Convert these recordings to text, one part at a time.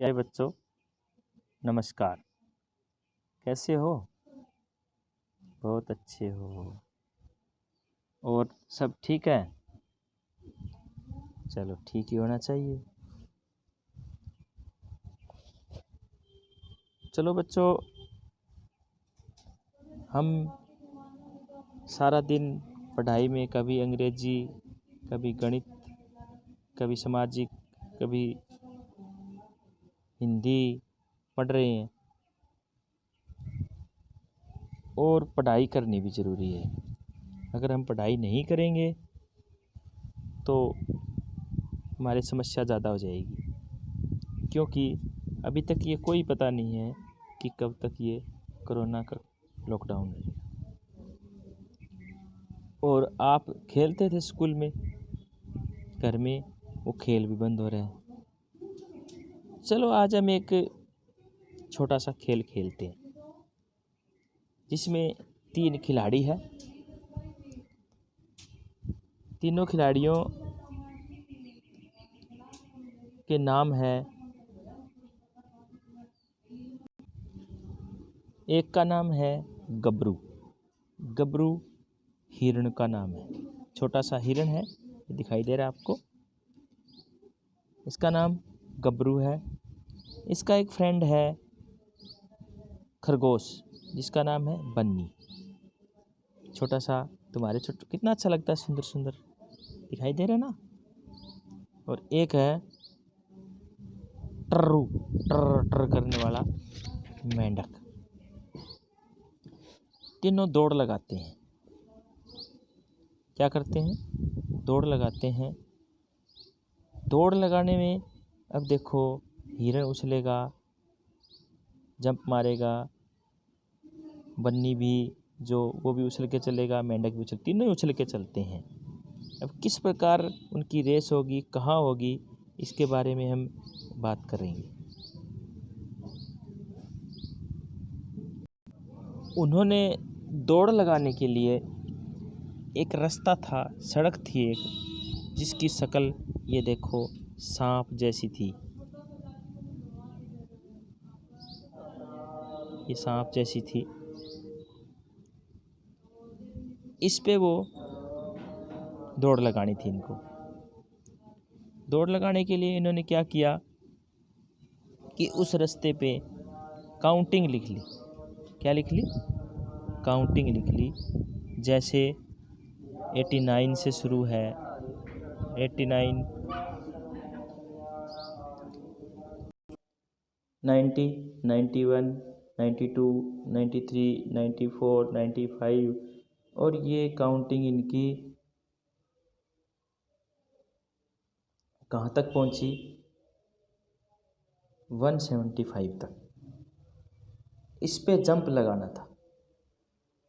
प्यारे बच्चों, नमस्कार। कैसे हो? बहुत अच्छे हो। और सब ठीक है? चलो, ठीक ही होना चाहिए। चलो बच्चों, हम सारा दिन पढ़ाई में कभी अंग्रेजी, कभी गणित, कभी सामाजिक, कभी हिंदी पढ़ रहे हैं। और पढ़ाई करनी भी ज़रूरी है। अगर हम पढ़ाई नहीं करेंगे तो हमारी समस्या ज़्यादा हो जाएगी, क्योंकि अभी तक ये कोई पता नहीं है कि कब तक ये कोरोना का लॉकडाउन है। और आप खेलते थे स्कूल में, घर में वो खेल भी बंद हो रहे हैं। चलो आज हम एक छोटा सा खेल खेलते हैं, जिसमें 3 खिलाड़ी है। तीनों खिलाड़ियों के नाम है, एक का नाम है गबरू। गबरू हिरण का नाम है। छोटा सा हिरण है, दिखाई दे रहा है आपको। इसका नाम गबरू है। इसका एक फ्रेंड है खरगोश, जिसका नाम है बन्नी। छोटा सा तुम्हारे छोटा, कितना अच्छा लगता है, सुंदर सुंदर दिखाई दे रहा है ना। और एक है टर्रू, टर टर करने वाला मेंढक। तीनों दौड़ लगाते हैं। क्या करते हैं? दौड़ लगाते हैं। दौड़ लगाने में अब देखो, हिरण उछलेगा, जंप मारेगा, बन्नी भी जो वो भी उछल के चलेगा, मेंढक भी तीनों ही उछल के चलते हैं। अब किस प्रकार उनकी रेस होगी, कहाँ होगी, इसके बारे में हम बात करेंगे। उन्होंने दौड़ लगाने के लिए एक रास्ता था, सड़क थी एक, जिसकी शक्ल ये देखो सांप जैसी थी। ये सांप जैसी थी। इस पे वो दौड़ लगानी थी इनको। दौड़ लगाने के लिए इन्होंने क्या किया कि उस रास्ते पे काउंटिंग लिख ली। क्या लिख ली? काउंटिंग लिख ली। जैसे 89 से शुरू है, 89, 90, 91, 92, 93, 94, 95, और ये काउंटिंग इनकी कहाँ तक पहुँची? 175 तक। इस पे जंप लगाना था।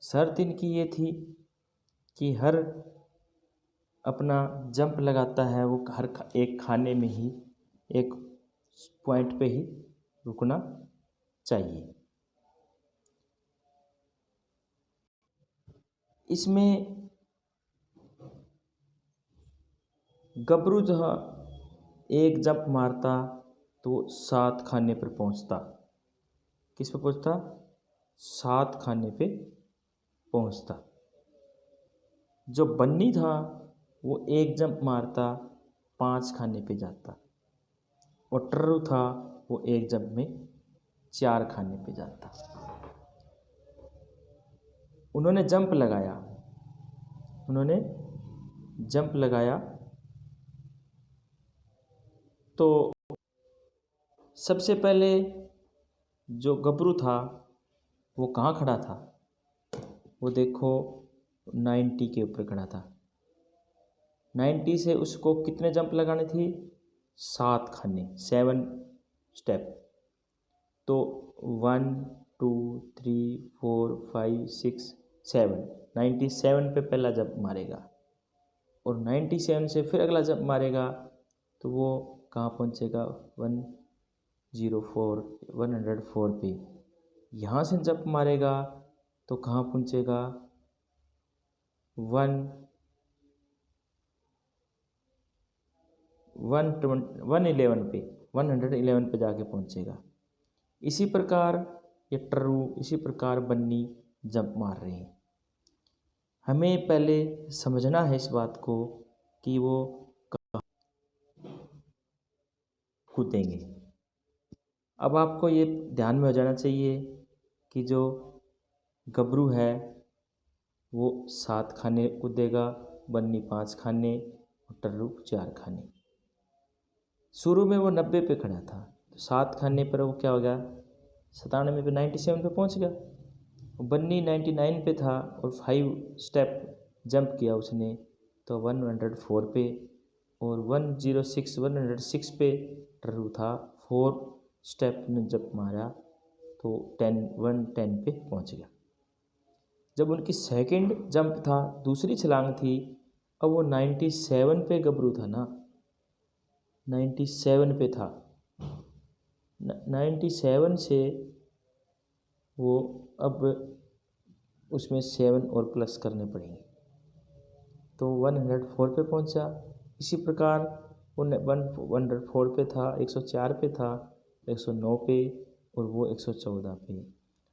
शर्त इनकी ये थी कि हर अपना जंप लगाता है वो हर एक खाने में ही, एक पॉइंट पे ही रुकना चाहिए। इसमें गबरू जहाँ एक जंप मारता तो 7 खाने पर पहुंचता। किस पे पहुंचता? 7 खाने पे पहुंचता। जो बन्नी था वो एक जंप मारता 5 खाने पे जाता। और टर्रू था वो एक जंप में 4 खाने पे जाता। उन्होंने जंप लगाया तो सबसे पहले जो गबरू था वो कहाँ खड़ा था? वो देखो 90 के ऊपर खड़ा था। 90 से उसको कितने जंप लगाने थे? 7 खाने, 7 स्टेप। तो 1, 2, 3, 4, 5, 6, 7, 97 पे पहला जंप मारेगा। और 97 से फिर अगला जंप मारेगा तो वो कहाँ पहुँचेगा? 104 पे। यहाँ से जंप मारेगा तो कहाँ पहुँचेगा? 111 पे 111 पे जाके पहुंचेगा। इसी प्रकार ये टर्रू, इसी प्रकार बन्नी जंप मार रहे हैं। हमें पहले समझना है इस बात को कि वो कहाँ कूदेंगे। अब आपको ये ध्यान में हो जाना चाहिए कि जो गबरू है वो 7 खाने कूदेगा, बन्नी 5 खाने और टर्रू 4 खाने। शुरू में वो 90 पे खड़ा था, तो 7 खाने पर वो क्या हो गया, 97 पे 97 पे पहुंच गया। बन्नी 99 पे था और 5 स्टेप जंप किया उसने, तो 104 पे, और 106 पे टर्रू था, 4 स्टेप ने जंप मारा तो 110 पे पहुंच गया। जब उनकी सेकंड जंप था, दूसरी छलांग थी, अब वो 97 पे गबरू था ना, 97 पे था। 97 से वो अब उसमें 7 और प्लस करने पड़ेंगे, तो 104 पे पहुंचा। इसी प्रकार वो 104 पे था, 104 पे था, 109 पे, और वो 114 पे।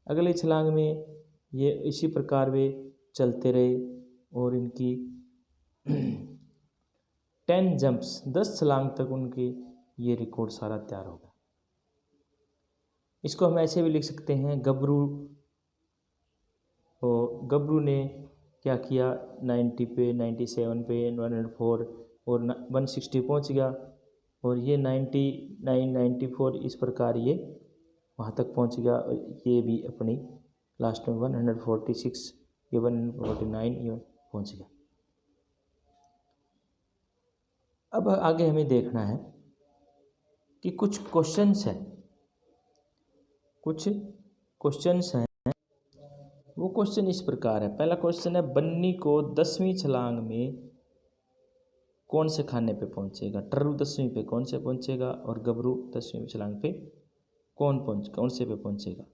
अगले छलांग में ये इसी प्रकार वे चलते रहे और इनकी 10 जंप्स, 10 छलांग तक उनकी ये रिकॉर्ड सारा तैयार होगा। इसको हम ऐसे भी लिख सकते हैं, गबरू ने क्या किया, 90 पे, 97 पे, 104 और 160 पहुंच गया, और ये 99, 94 इस प्रकार ये वहाँ तक पहुंच गया, और ये भी अपनी लास्ट में 146, ये 149 ये पहुंच गया। अब आगे हमें देखना है कि कुछ क्वेश्चंस हैं, वो क्वेश्चन इस प्रकार है। पहला क्वेश्चन है, बन्नी को 10वीं छलांग में कौन से खाने पे पहुंचेगा। टर्रू 10वीं पे कौन से पहुंचेगा, और गबरू 10वीं छलांग पे कौन से पे पहुंचेगा।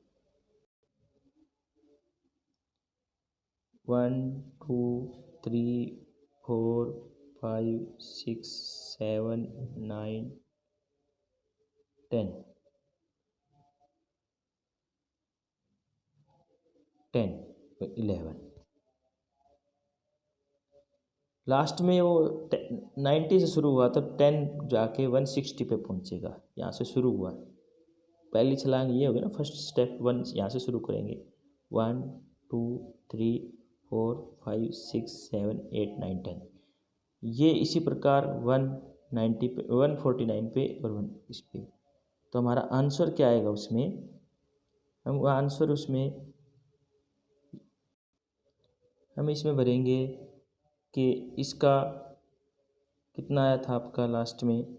1 2 3 4 5 6 7 9 10 11। लास्ट में वो 90 से शुरू हुआ तो 10 जाके 160 पे पहुंचेगा। यहाँ से शुरू हुआ, पहली छलांग ये होगी ना, फर्स्ट स्टेप 1 यहाँ से शुरू करेंगे, 1 2 3 4 5 6 7 8 9 10। ये इसी प्रकार 190 पे, 149 पे और 1 इस पे। तो हमारा आंसर क्या आएगा उसमें, हम आंसर हम इसमें भरेंगे कि इसका कितना आया था आपका लास्ट में,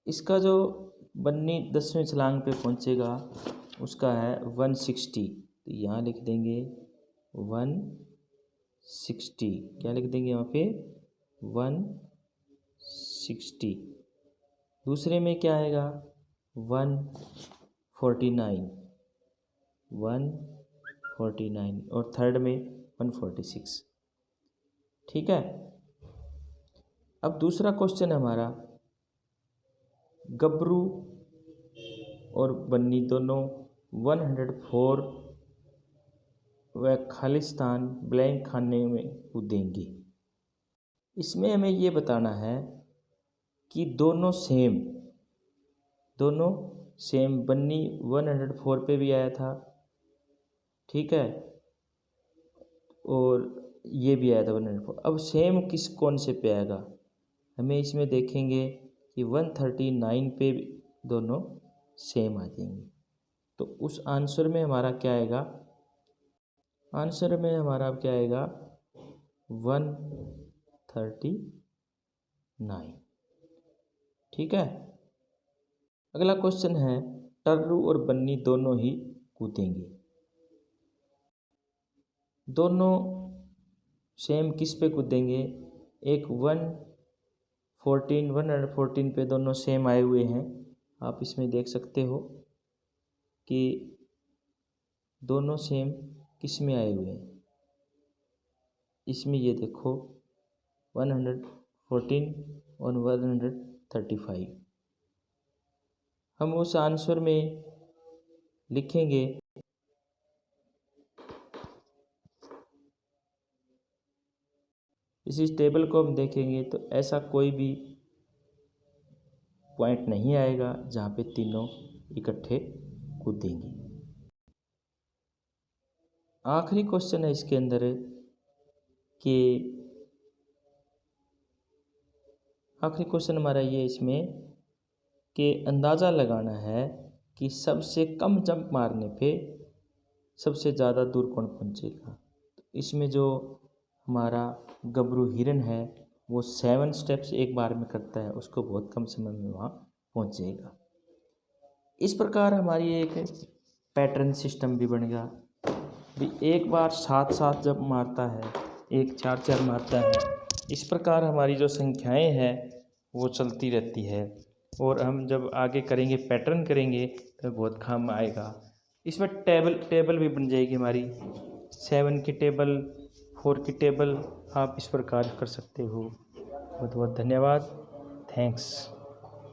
इसका जो बन्नी 10वीं छलांग पे पहुंचेगा उसका है 160। तो यहाँ लिख देंगे 160, क्या लिख देंगे यहाँ पे 160। दूसरे में क्या आएगा 149 और थर्ड में 146। ठीक है। अब दूसरा क्वेश्चन है हमारा, गबरू और बन्नी दोनों 104 व खालिस्तान ब्लैंक खाने में कूदेंगे। इसमें हमें ये बताना है कि दोनों सेम, बन्नी 104 पे भी आया था, ठीक है, और ये भी आया था 104। अब सेम कौन से पे आएगा, हमें इसमें देखेंगे कि 139 पे दोनों सेम आ जाएंगे। तो उस आंसर में हमारा क्या आएगा, आंसर में हमारा क्या आएगा 139। ठीक है। अगला क्वेश्चन है, टर्रू और बन्नी दोनों ही कूदेंगे, दोनों सेम किस पे कूदेंगे, एक 114 पे दोनों सेम आए हुए हैं, आप इसमें देख सकते हो कि दोनों सेम किस में आए हुए हैं। इसमें ये देखो 114 और 135। हम उस आंसर में लिखेंगे इस टेबल को हम देखेंगे तो ऐसा कोई भी पॉइंट नहीं आएगा जहाँ पे तीनों इकट्ठे कूदेंगे। आखिरी क्वेश्चन है इसके अंदर कि आखिरी क्वेश्चन हमारा ये इसमें कि अंदाज़ा लगाना है कि सबसे कम जंप मारने पे सबसे ज़्यादा दूर कौन पहुँचेगा। तो इसमें जो हमारा गबरू हिरन है वो 7 स्टेप्स एक बार में करता है, उसको बहुत कम समय में वहाँ पहुँच जाएगा। इस प्रकार हमारी एक पैटर्न सिस्टम भी बन गया। भी एक बार 7 जब मारता है, एक 4 मारता है। इस प्रकार हमारी जो संख्याएं हैं वो चलती रहती है और हम जब आगे करेंगे पैटर्न करेंगे तो बहुत काम आएगा। इसमें टेबल भी बन जाएगी हमारी 7 की टेबल, 4 की टेबल। आप इस प्रकार कर सकते हो। बहुत बहुत धन्यवाद। थैंक्स।